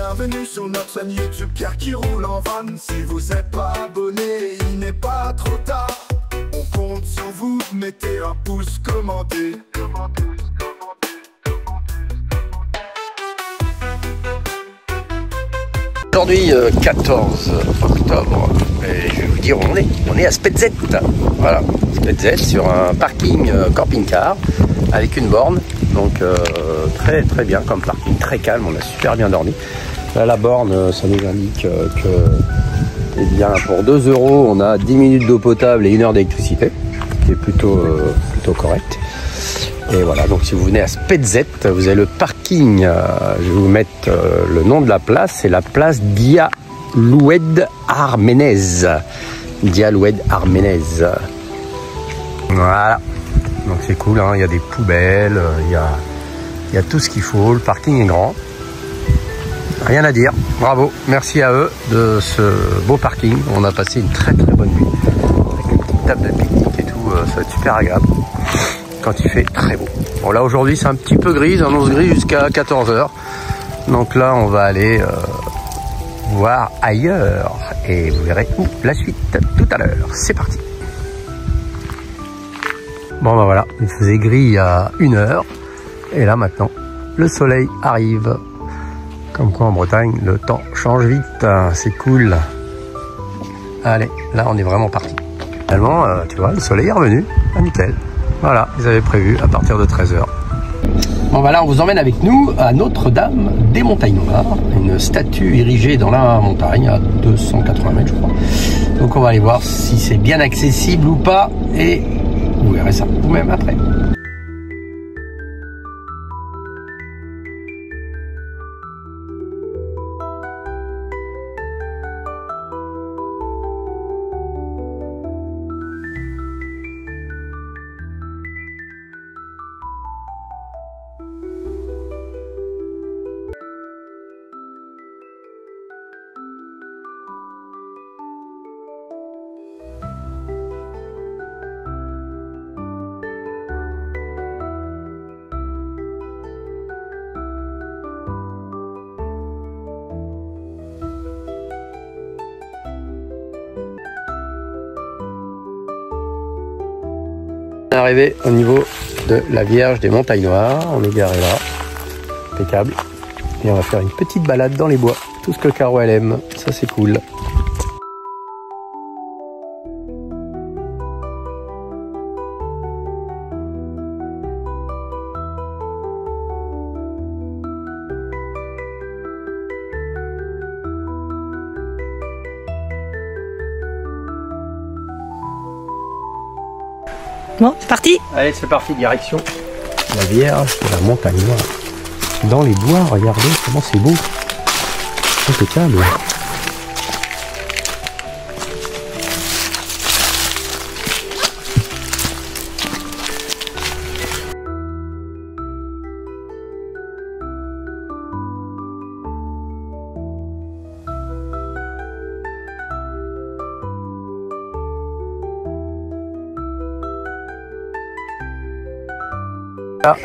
bienvenue sur notre chaîne YouTube Pierre qui roule en van. Si vous êtes pas abonné, il n'est pas trop tard. On compte sur vous, mettez un pouce, commentez. Aujourd'hui 14 octobre, et je vais vous dire où on est à Spetset. Voilà, Spetset sur un parking camping-car avec une borne, donc très très bien comme parking, très calme, on a super bien dormi. Là la borne, ça nous indique que bien, pour 2 € on a 10 minutes d'eau potable et 1 heure d'électricité, qui est plutôt correct. Et voilà, donc si vous venez à Spetset, vous avez le parking, je vais vous mettre le nom de la place, c'est la place Dialoued Armenez. Dialoued Armenez. Voilà, donc c'est cool, hein, il y a des poubelles, il y a tout ce qu'il faut, le parking est grand. Rien à dire, bravo, merci à eux de ce beau parking, on a passé une très très bonne nuit, avec une petite table de pique-nique et tout, ça va être super agréable. Quand il fait très beau. Bon là aujourd'hui c'est un petit peu gris, annonce gris jusqu'à 14 h. Donc là on va aller voir ailleurs et vous verrez où la suite tout à l'heure. C'est parti. Bon bah voilà, il faisait gris il y a 1 heure et là maintenant le soleil arrive. Comme quoi en Bretagne le temps change vite, c'est cool. Allez, là on est vraiment parti. Finalement tu vois le soleil est revenu, nickel. Voilà, ils avaient prévu à partir de 13 h. Bon voilà, on vous emmène avec nous à Notre-Dame des Montagnes Noires, une statue érigée dans la montagne à 280 mètres je crois. Donc on va aller voir si c'est bien accessible ou pas et vous verrez ça vous-même après. Arrivé au niveau de la Vierge des Montagnes Noires, on est garé là, impeccable, et on va faire une petite balade dans les bois, tout ce que Caro elle aime, ça c'est cool. Bon, c'est parti. Allez, c'est parti, direction la Vierge de la Montagne Noire. Dans les bois, regardez comment c'est beau. Impeccable.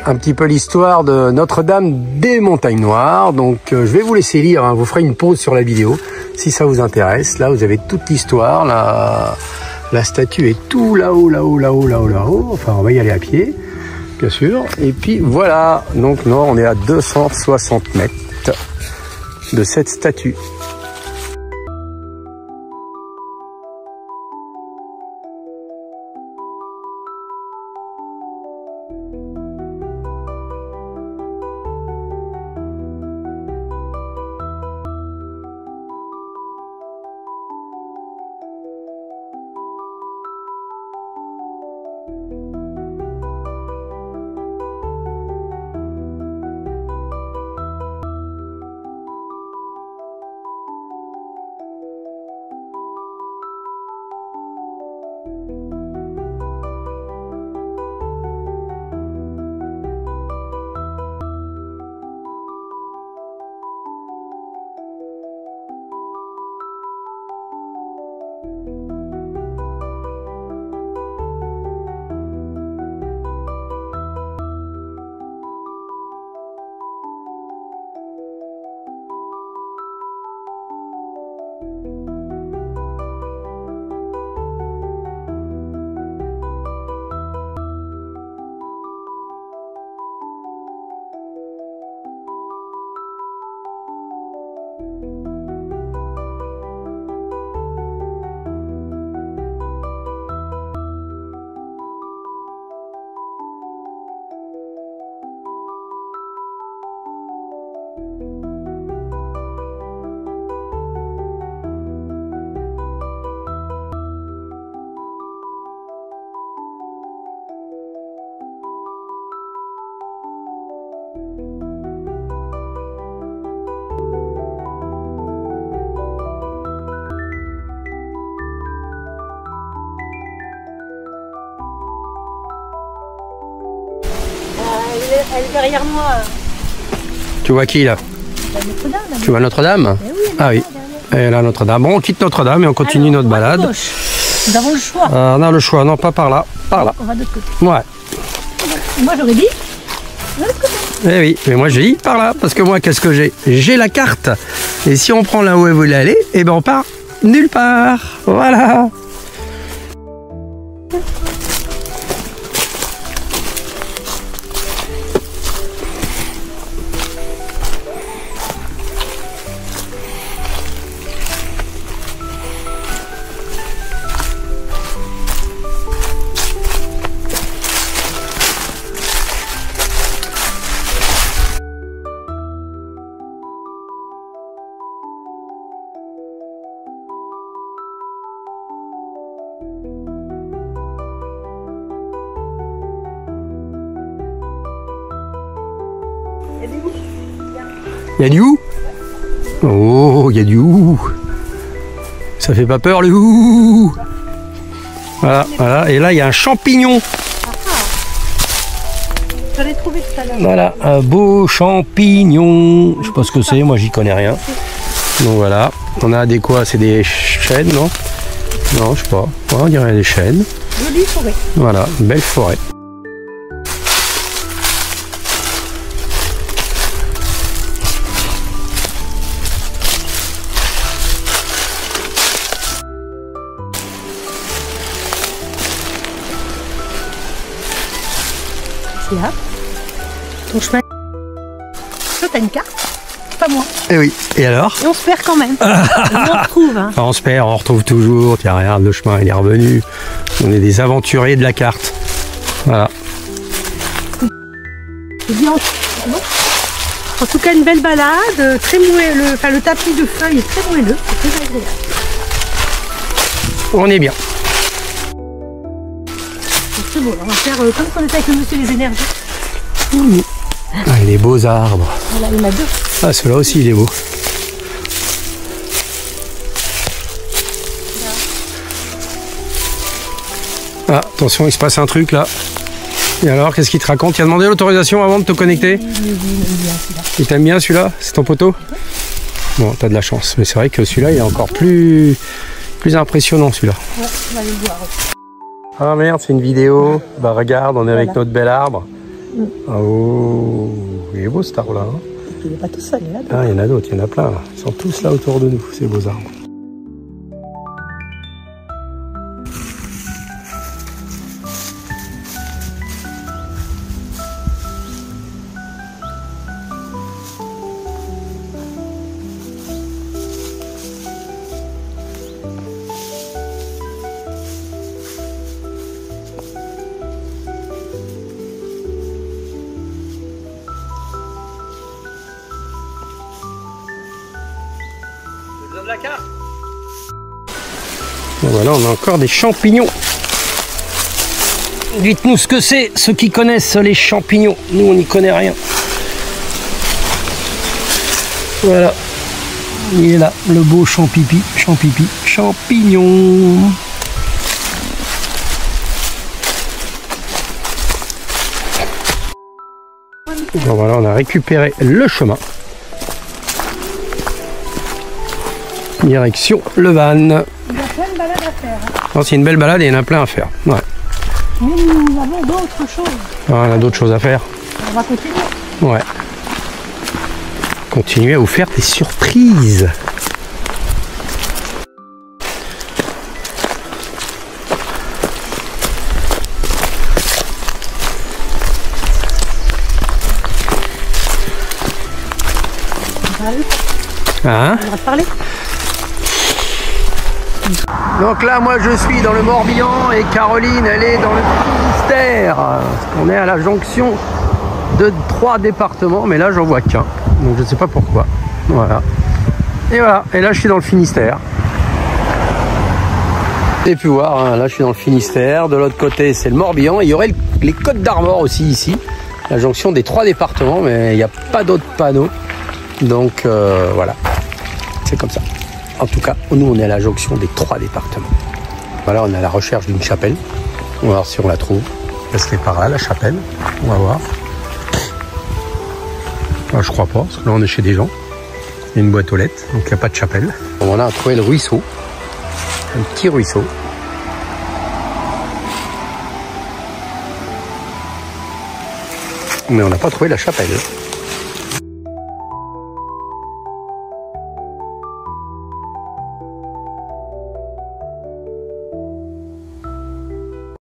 Un petit peu l'histoire de Notre-Dame des Montagnes Noires. Donc je vais vous laisser lire, hein. Vous ferez une pause sur la vidéo si ça vous intéresse. Là vous avez toute l'histoire. La statue est tout là-haut, là-haut, là-haut, là-haut, là-haut. Enfin on va y aller à pied, bien sûr. Et puis voilà, donc non, on est à 260 mètres de cette statue. Elle est derrière moi. Tu vois qui là? Notre-Dame. Tu vois Notre-Dame? Eh oui, Ah oui. Et là Notre-Dame. Bon, on quitte Notre-Dame et on continue notre balade. Nous avons le choix. On a le choix, non pas par là, par là. On va de l'autre côté. Ouais. Moi j'aurais dit de l'autre côté. Eh oui, mais moi j'ai dit par là, parce que moi qu'est-ce que j'ai? J'ai la carte. Et si on prend là où elle voulait aller, eh ben on part nulle part. Voilà. Il y a du hou? Oh, il y a du hou. Ça fait pas peur le hou. Voilà, voilà. Et là, il y a un champignon. Je l'ai trouvé tout à l'heure. Voilà, un beau champignon. Je sais pas ce que c'est, moi j'y connais rien. Donc voilà. On a des quoi? C'est des chênes, non? Non, je sais pas. Ouais, on dirait des chênes. Jolie forêt. Voilà, une belle forêt. C'est là. Ton chemin. Toi, t'as une carte. Pas moi. Eh oui, et alors? Et on se perd quand même. On en retrouve. Hein. Enfin, on se perd, on retrouve toujours. Tiens, regarde, le chemin, il est revenu. On est des aventuriers de la carte. Voilà. C'est bien. Bon. En tout cas, une belle balade, très moelleux. Enfin, le tapis de feuilles est très moelleux. C'est très agréable. On est bien. C'est beau. On va faire comme on était avec le monsieur des énergies. Ah, les beaux arbres. Voilà, il y en a deux. Ah, celui-là aussi, il est beau. Ah, attention, il se passe un truc là. Et alors, qu'est-ce qu'il te raconte? Tu as demandé l'autorisation avant de te connecter? Il t'aime bien celui-là? C'est ton poteau? Bon, t'as de la chance. Mais c'est vrai que celui-là, il est encore plus impressionnant celui-là. Ouais, on va aller le voir. Ah merde, c'est une vidéo. Bah regarde, on est avec notre bel arbre. Oh, il est beau cet arbre là. Hein. Il n'est pas tout seul, il y en a d'autres. Ah, il y en a d'autres, il y en a plein. Ils sont tous là autour de nous, ces beaux arbres. De la carte. Et voilà, on a encore des champignons. Dites-nous ce que c'est, ceux qui connaissent les champignons. Nous, on n'y connaît rien. Voilà. Il est là, le beau champignon. Bon, voilà, on a récupéré le chemin. Direction le van. Il y a plein de balades à faire. Hein. C'est une belle balade et il y en a plein à faire. Ouais. Mais nous avons d'autres choses. Ah, on a d'autres choses à faire. On va continuer. Ouais. Continuer à vous faire des surprises. Hein? On va parler. Donc là, moi, je suis dans le Morbihan et Caroline, elle est dans le Finistère. On est à la jonction de 3 départements, mais là, j'en vois qu'un. Donc, je ne sais pas pourquoi. Voilà. Et voilà. Et là, je suis dans le Finistère. Vous avez pu voir, hein, là, je suis dans le Finistère. De l'autre côté, c'est le Morbihan. Il y aurait les Côtes d'Armor aussi ici. La jonction des 3 départements, mais il n'y a pas d'autres panneaux. Donc, voilà. C'est comme ça. En tout cas, nous, on est à la jonction des 3 départements. Voilà, on est à la recherche d'une chapelle. On va voir si on la trouve. Restez par là, la chapelle. On va voir. Ah, je crois pas, parce que là on est chez des gens. Il y a une boîte aux lettres, donc il n'y a pas de chapelle. Bon, on a trouvé le ruisseau, un petit ruisseau. Mais on n'a pas trouvé la chapelle.